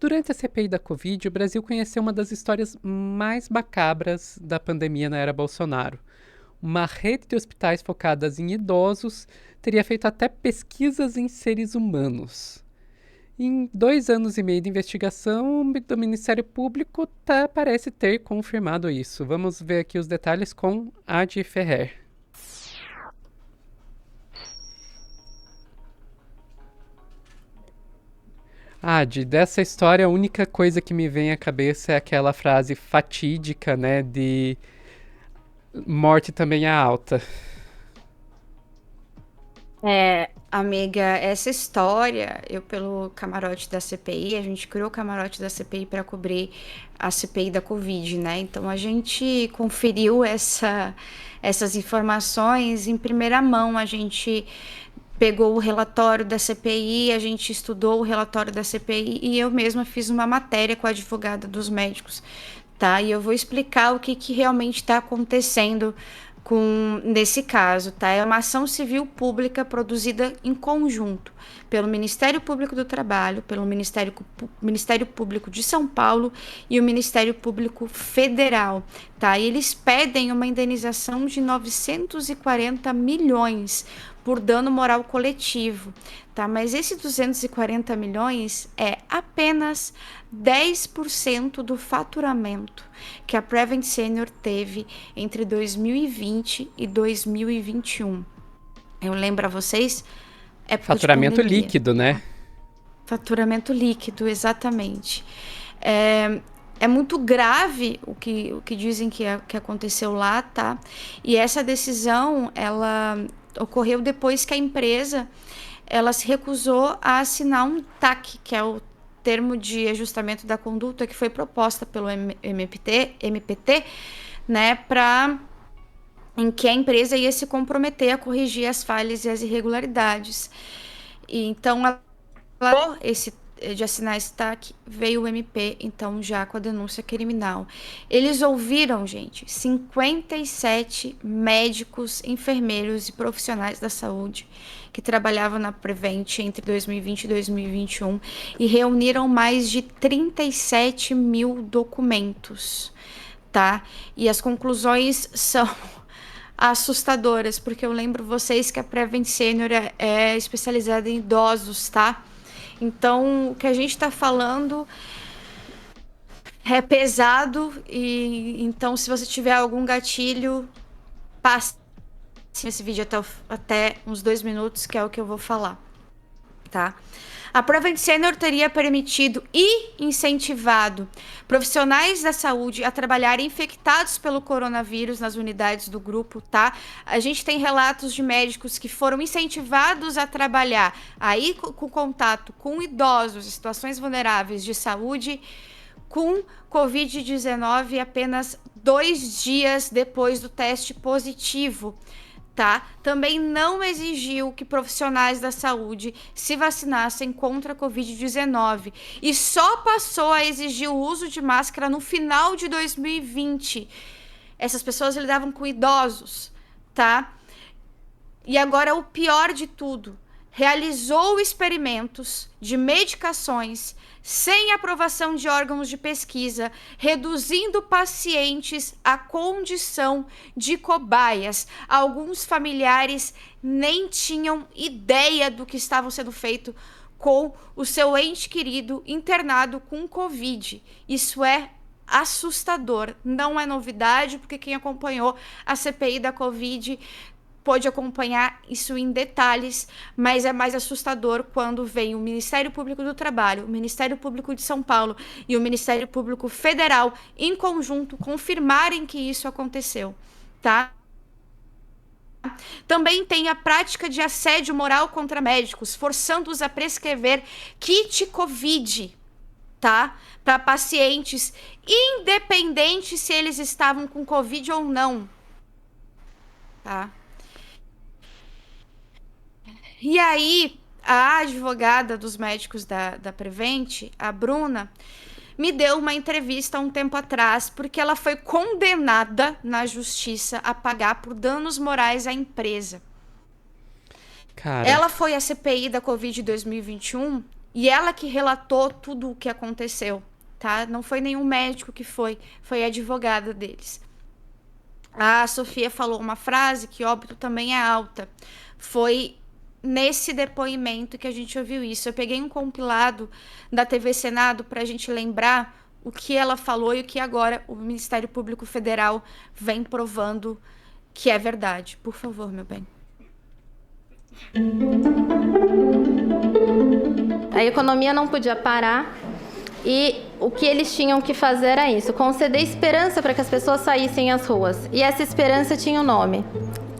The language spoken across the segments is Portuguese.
Durante a CPI da Covid, o Brasil conheceu uma das histórias mais macabras da pandemia na era Bolsonaro. Uma rede de hospitais focadas em idosos teria feito até pesquisas em seres humanos. Em 2 anos e meio de investigação do Ministério Público, parece ter confirmado isso. Vamos ver aqui os detalhes com Adi Ferrer. Dessa história, a única coisa que me vem à cabeça é aquela frase fatídica, né, de morte também é alta. Amiga, essa história, eu pelo camarote da CPI, a gente criou o camarote da CPI para cobrir a CPI da Covid, né? Então a gente conferiu essas informações em primeira mão, a gente pegou o relatório da CPI, a gente estudou o relatório da CPI e eu mesma fiz uma matéria com a advogada dos médicos, tá? E eu vou explicar o que realmente está acontecendo nesse caso, tá? É uma ação civil pública produzida em conjunto pelo Ministério Público do Trabalho, pelo Ministério Público de São Paulo e o Ministério Público Federal, tá? E eles pedem uma indenização de 940 milhões por dano moral coletivo, tá? Mas esse 240 milhões é apenas 10% do faturamento que a Prevent Senior teve entre 2020 e 2021. Eu lembro a vocês, época de Faturamento pandemia. líquido, né? Faturamento líquido, exatamente. É muito grave o que dizem que aconteceu lá, tá? E essa decisão, ela ocorreu depois que a empresa ela se recusou a assinar um TAC, que é o termo de ajustamento da conduta que foi proposta pelo MPT, né, em que a empresa ia se comprometer a corrigir as falhas e as irregularidades. E então, de assinar esse TAC, veio o MP, então, já com a denúncia criminal. Eles ouviram, gente, 57 médicos, enfermeiros e profissionais da saúde que trabalhavam na Prevent entre 2020 e 2021 e reuniram mais de 37 mil documentos, tá? E as conclusões são assustadoras, porque eu lembro vocês que a Prevent Senior é especializada em idosos, tá? Então, o que a gente está falando é pesado e então se você tiver algum gatilho, passe esse vídeo até uns 2 minutos, que é o que eu vou falar, tá? A Prevent Senior teria permitido e incentivado profissionais da saúde a trabalharem infectados pelo coronavírus nas unidades do grupo, tá? A gente tem relatos de médicos que foram incentivados a trabalhar aí com contato com idosos, situações vulneráveis de saúde, com Covid-19 apenas 2 dias depois do teste positivo. Tá? Também não exigiu que profissionais da saúde se vacinassem contra a Covid-19 e só passou a exigir o uso de máscara no final de 2020. Essas pessoas lidavam com idosos, tá? E agora o pior de tudo, realizou experimentos de medicações sem aprovação de órgãos de pesquisa, reduzindo pacientes à condição de cobaias. Alguns familiares nem tinham ideia do que estava sendo feito com o seu ente querido internado com Covid. Isso é assustador, não é novidade, porque quem acompanhou a CPI da Covid pôde acompanhar isso em detalhes, mas é mais assustador quando vem o Ministério Público do Trabalho, o Ministério Público de São Paulo e o Ministério Público Federal, em conjunto, confirmarem que isso aconteceu, tá? Também tem a prática de assédio moral contra médicos, forçando-os a prescrever kit Covid, tá? Para pacientes, independente se eles estavam com Covid ou não, tá? E aí, a advogada dos médicos da Prevent, a Bruna, me deu uma entrevista há um tempo atrás, porque ela foi condenada na justiça a pagar por danos morais à empresa. Cara, Ela foi à CPI da Covid 2021 E ela que relatou tudo o que aconteceu, tá? Não foi nenhum médico que foi a advogada deles. A Sofia falou uma frase que óbito também é alta. Foi nesse depoimento que a gente ouviu isso. Eu peguei um compilado da TV Senado para a gente lembrar o que ela falou e o que agora o Ministério Público Federal vem provando que é verdade. Por favor, meu bem. A economia não podia parar e o que eles tinham que fazer era isso, conceder esperança para que as pessoas saíssem às ruas. E essa esperança tinha um nome: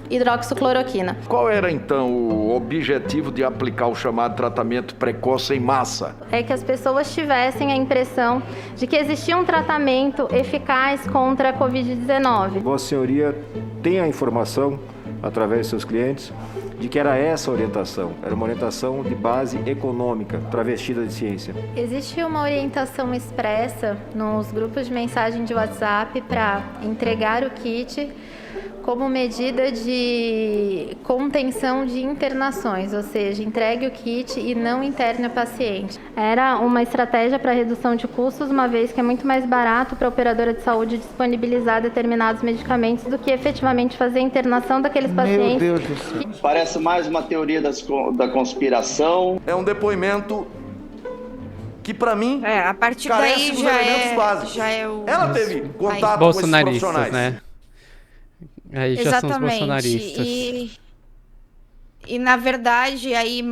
hidroxicloroquina. Qual era, então, o objetivo de aplicar o chamado tratamento precoce em massa? É que as pessoas tivessem a impressão de que existia um tratamento eficaz contra a Covid-19. Vossa Senhoria tem a informação, através de seus clientes, de que era essa a orientação. Era uma orientação de base econômica, travestida de ciência. Existe uma orientação expressa nos grupos de mensagem de WhatsApp para entregar o kit como medida de contenção de internações, ou seja, entregue o kit e não interne a paciente. Era uma estratégia para redução de custos, uma vez que é muito mais barato para a operadora de saúde disponibilizar determinados medicamentos do que efetivamente fazer a internação daqueles pacientes. Meu Deus do céu. Parece mais uma teoria da conspiração. É um depoimento que, para mim, a partir carece daí dos elementos básicos. já é o... Ela teve contato com esses Bolsonaristas, profissionais. né? Aí já são os bolsonaristas. E na verdade, aí,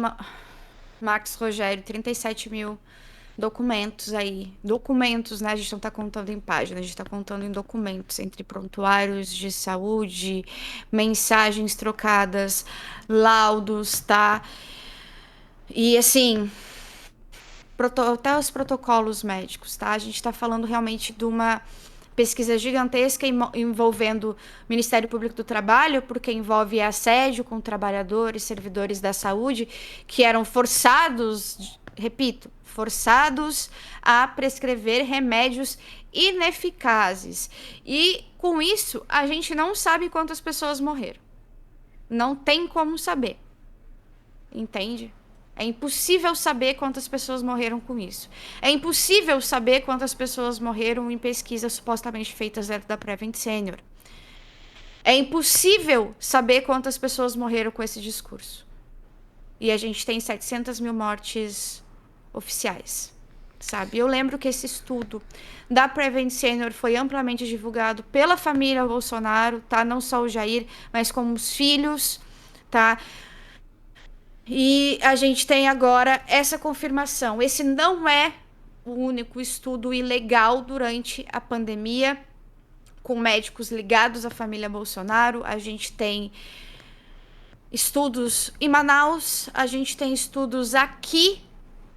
Max Rogério, 37 mil documentos aí. Documentos, né? A gente não tá contando em páginas, a gente tá contando em documentos, entre prontuários de saúde, mensagens trocadas, laudos, tá? E assim, até os protocolos médicos, tá? A gente tá falando realmente de uma pesquisa gigantesca envolvendo o Ministério Público do Trabalho, porque envolve assédio com trabalhadores, servidores da saúde, que eram forçados, repito, forçados a prescrever remédios ineficazes. E com isso, a gente não sabe quantas pessoas morreram. Não tem como saber. Entende? É impossível saber quantas pessoas morreram com isso. É impossível saber quantas pessoas morreram em pesquisas supostamente feitas dentro da Prevent Senior. É impossível saber quantas pessoas morreram com esse discurso. E a gente tem 700 mil mortes oficiais, sabe? Eu lembro que esse estudo da Prevent Senior foi amplamente divulgado pela família Bolsonaro, tá? Não só o Jair, mas como os filhos, tá? E a gente tem agora essa confirmação. Esse não é o único estudo ilegal durante a pandemia, com médicos ligados à família Bolsonaro. A gente tem estudos em Manaus, a gente tem estudos aqui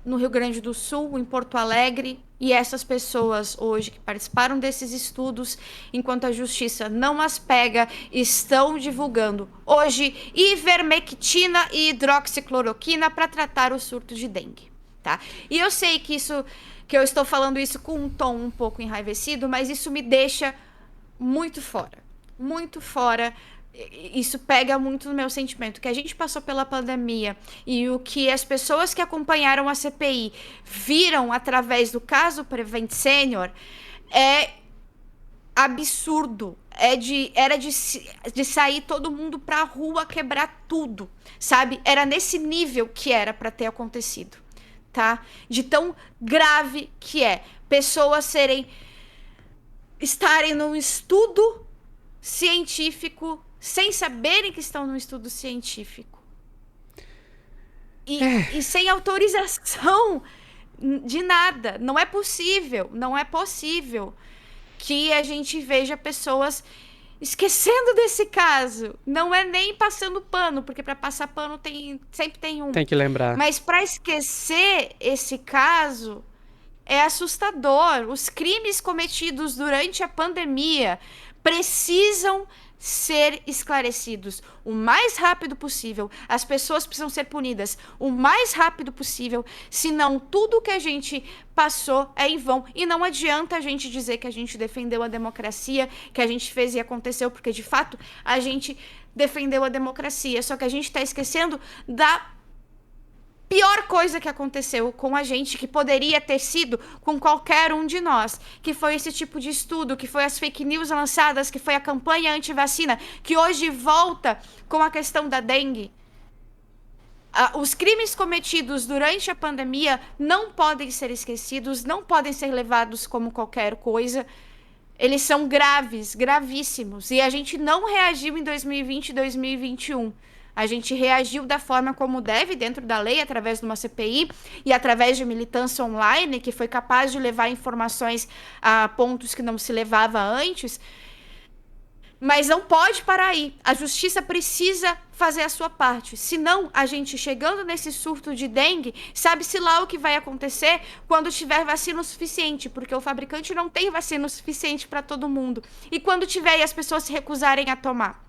no Rio Grande do Sul, em Porto Alegre, e essas pessoas hoje que participaram desses estudos, enquanto a justiça não as pega, estão divulgando hoje ivermectina e hidroxicloroquina para tratar o surto de dengue, tá? E eu sei que eu estou falando isso com um tom um pouco enraivecido, mas isso me deixa muito fora, muito fora. Isso pega muito no meu sentimento, que a gente passou pela pandemia e o que as pessoas que acompanharam a CPI viram através do caso Prevent Senior é absurdo. Era de sair todo mundo pra rua, quebrar tudo, sabe? Era nesse nível que era para ter acontecido, tá? De tão grave que é. Pessoas estarem num estudo científico sem saberem que estão num estudo científico. E sem autorização de nada. Não é possível que a gente veja pessoas esquecendo desse caso. Não é nem passando pano, porque para passar pano sempre tem um. Tem que lembrar. Mas para esquecer esse caso é assustador. Os crimes cometidos durante a pandemia precisam ser esclarecidos o mais rápido possível. As pessoas precisam ser punidas o mais rápido possível, senão tudo que a gente passou é em vão. E não adianta a gente dizer que a gente defendeu a democracia, que a gente fez e aconteceu, porque de fato a gente defendeu a democracia, só que a gente está esquecendo da pior coisa que aconteceu com a gente, que poderia ter sido com qualquer um de nós, que foi esse tipo de estudo, que foi as fake news lançadas, que foi a campanha anti-vacina, que hoje volta com a questão da dengue. Os crimes cometidos durante a pandemia não podem ser esquecidos, não podem ser levados como qualquer coisa. Eles são graves, gravíssimos. E a gente não reagiu em 2020 e 2021. A gente reagiu da forma como deve, dentro da lei, através de uma CPI e através de militância online, que foi capaz de levar informações a pontos que não se levava antes. Mas não pode parar aí. A justiça precisa fazer a sua parte. Senão, a gente chegando nesse surto de dengue, sabe-se lá o que vai acontecer quando tiver vacina o suficiente, porque o fabricante não tem vacina o suficiente para todo mundo. E quando tiver e as pessoas se recusarem a tomar?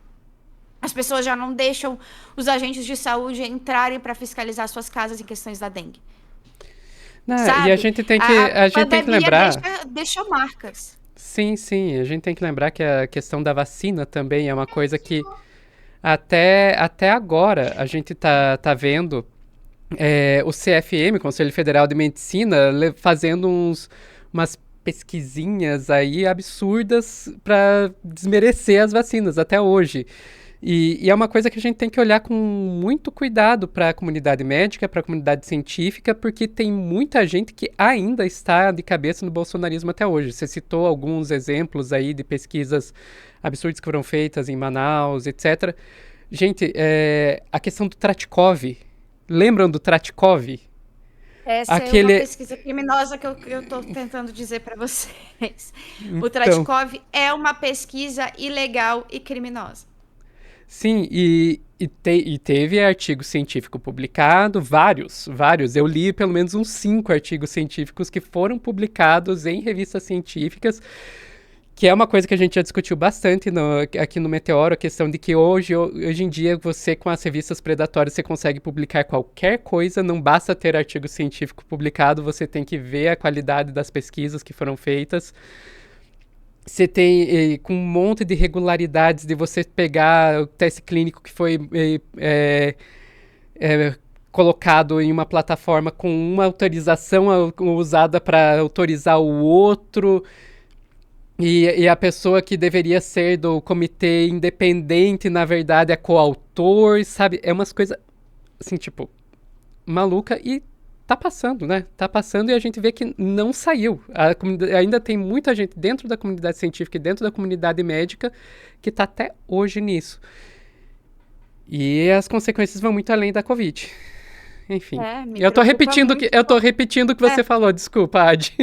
As pessoas já não deixam os agentes de saúde entrarem para fiscalizar suas casas em questões da dengue. E a gente tem que lembrar... Deixou marcas. Sim, a gente tem que lembrar que a questão da vacina também é uma coisa que até agora a gente tá vendo o CFM, Conselho Federal de Medicina, fazendo umas pesquisinhas aí absurdas para desmerecer as vacinas até hoje. E é uma coisa que a gente tem que olhar com muito cuidado para a comunidade médica, para a comunidade científica, porque tem muita gente que ainda está de cabeça no bolsonarismo até hoje. Você citou alguns exemplos aí de pesquisas absurdas que foram feitas em Manaus, etc. Gente, a questão do Tratikov, lembram do Tratikov? Essa é uma pesquisa criminosa que eu estou tentando dizer para vocês. O Tratikov é uma pesquisa ilegal e criminosa. Sim, e teve artigo científico publicado, vários. Eu li pelo menos uns 5 artigos científicos que foram publicados em revistas científicas, que é uma coisa que a gente já discutiu bastante aqui no Meteoro, a questão de que hoje em dia você, com as revistas predatórias, você consegue publicar qualquer coisa, não basta ter artigo científico publicado, você tem que ver a qualidade das pesquisas que foram feitas. Você tem com um monte de irregularidades de você pegar o teste clínico que foi colocado em uma plataforma com uma autorização usada para autorizar o outro, e a pessoa que deveria ser do comitê independente, na verdade, é coautor, sabe? É umas coisas, assim, tipo, maluca e... Tá passando, né? Tá passando e a gente vê que não saiu. Ainda tem muita gente dentro da comunidade científica e dentro da comunidade médica que tá até hoje nisso. E as consequências vão muito além da Covid. Enfim. Eu tô repetindo o que você falou, desculpa, Adi.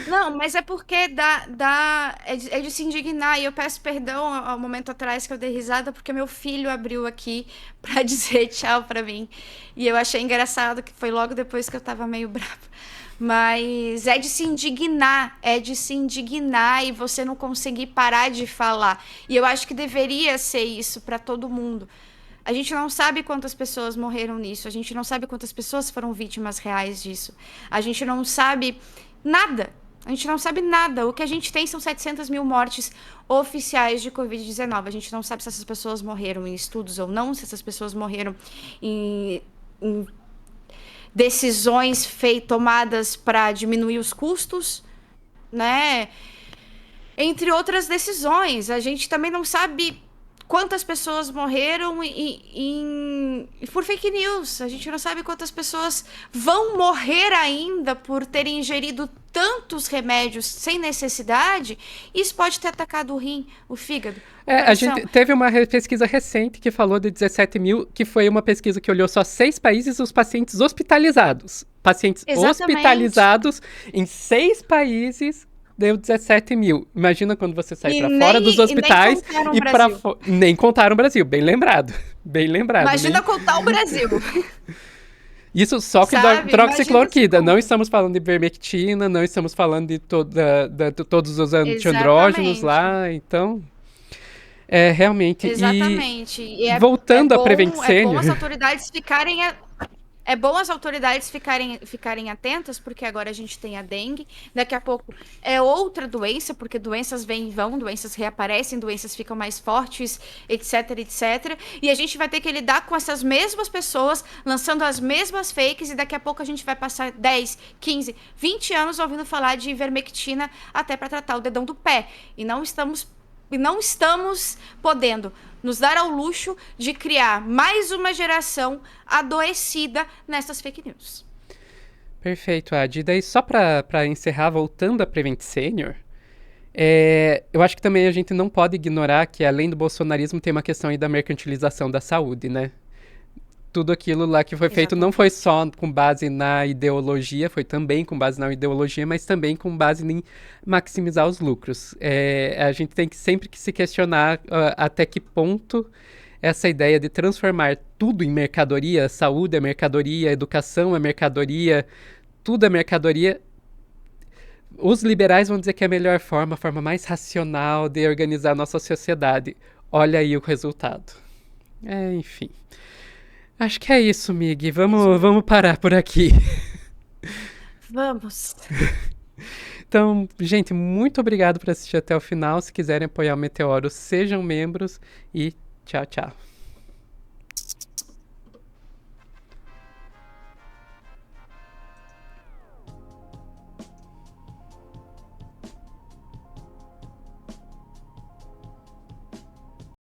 Não, mas é porque é de se indignar, e eu peço perdão ao momento atrás que eu dei risada, porque meu filho abriu aqui pra dizer tchau pra mim, e eu achei engraçado que foi logo depois que eu tava meio brava. Mas é de se indignar e você não conseguir parar de falar. E eu acho que deveria ser isso pra todo mundo. A gente não sabe quantas pessoas morreram nisso, a gente não sabe quantas pessoas foram vítimas reais disso. A gente não sabe nada. A gente não sabe nada. O que a gente tem são 700 mil mortes oficiais de Covid-19. A gente não sabe se essas pessoas morreram em estudos ou não, se essas pessoas morreram em decisões tomadas para diminuir os custos, né? Entre outras decisões. A gente também não sabe quantas pessoas morreram por fake news. A gente não sabe quantas pessoas vão morrer ainda por terem ingerido tantos remédios sem necessidade. Isso pode ter atacado o rim, o fígado. A gente teve uma pesquisa recente que falou de 17 mil, que foi uma pesquisa que olhou só 6 países, os pacientes hospitalizados. Hospitalizados em 6 países, deu 17 mil. Imagina quando você sai para fora dos hospitais nem contaram o Brasil. Bem lembrado. Imagina contar o Brasil. Isso só com hidroxicloroquina. Não estamos falando de ivermectina, não estamos falando de todos os antiandrógenos lá. Então, realmente. Exatamente. E voltando à Prevent Senior... É bom as autoridades ficarem É bom as autoridades ficarem atentas, porque agora a gente tem a dengue, daqui a pouco é outra doença, porque doenças vêm e vão, doenças reaparecem, doenças ficam mais fortes, etc, etc. E a gente vai ter que lidar com essas mesmas pessoas, lançando as mesmas fakes, e daqui a pouco a gente vai passar 10, 15, 20 anos ouvindo falar de ivermectina até para tratar o dedão do pé. E não estamos podendo nos dar ao luxo de criar mais uma geração adoecida nessas fake news. Perfeito, Adi. E daí, só para encerrar, voltando a Prevent Senior, eu acho que também a gente não pode ignorar que, além do bolsonarismo, tem uma questão aí da mercantilização da saúde, né? Tudo aquilo lá que foi feito não foi só com base na ideologia, foi também com base na ideologia, mas também com base em maximizar os lucros. A gente tem que sempre que se questionar até que ponto essa ideia de transformar tudo em mercadoria, saúde é mercadoria, educação é mercadoria, tudo é mercadoria. Os liberais vão dizer que é a melhor forma, a forma mais racional de organizar a nossa sociedade. Olha aí o resultado. Enfim. Acho que é isso, Mig. Vamos parar por aqui. Vamos. Então, gente, muito obrigado por assistir até o final. Se quiserem apoiar o Meteoro, sejam membros e tchau, tchau.